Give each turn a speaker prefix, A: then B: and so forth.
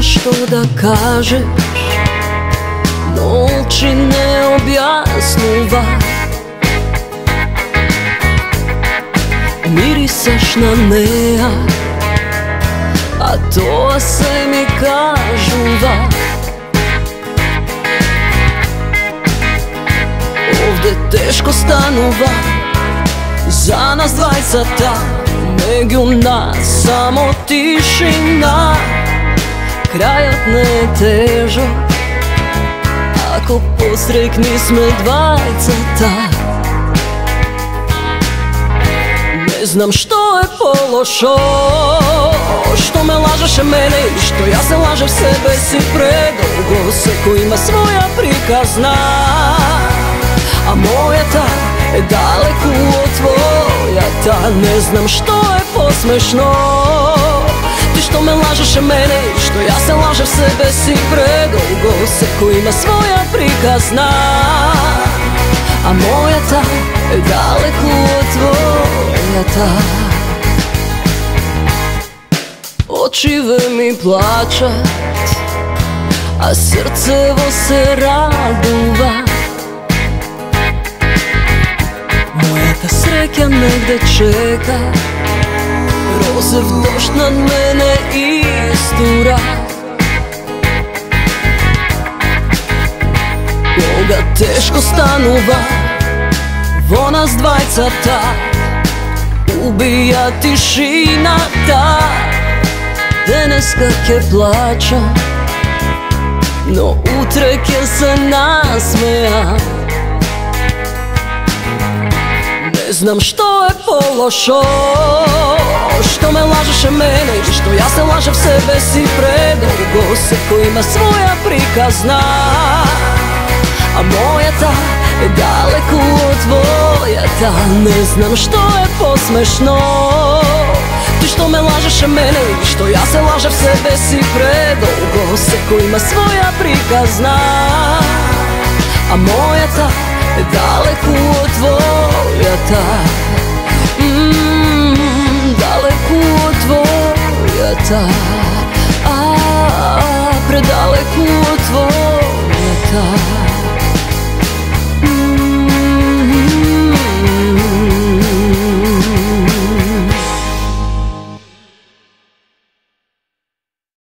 A: što da kažeš, no oči neobjasniva. Mirisaš na mea, a to se mi kažuva. Ovde teško stanuva, za nas dvajcata, među nas samo tišina. Krajat ne težo, ako posrekni sme dvajcata. Ne znam što je pološo, što me lažeš mene i što ja se lažem sebe. Si predugo se ko ima svoja prikazna, a moja ta je daleko od tvoja ta. Ne znam što je posmešno, ti što me lažeš mene i što ja se lažem sebe. Si predugo se ko ima svoja prikazna, a moja ta je daleko od tvoja ta. Očive mi plačat, a srcevo se raduva. Moja ta sreća negde čeka, rozev došt nad mene istura. Koga teško stanuva, vo nas dvajcata, ubija tišina ta. Danas kak je plaća, no utreke se nasmeja. Ne znam što je pološo, što me lažeš mene i što ja se lažem sebe. Si predugo se ko ima svoja prikazna, a moja ta je daleko od tvoja ta. Ne znam što je posmešno, ti što me lažeš mene i što ja se lažem sebe. Si predugo se ko ima svoja prikazna, a moja ta je daleko od tvoja ta. Daleko od tvoja ta, predaleko od tvoja ta.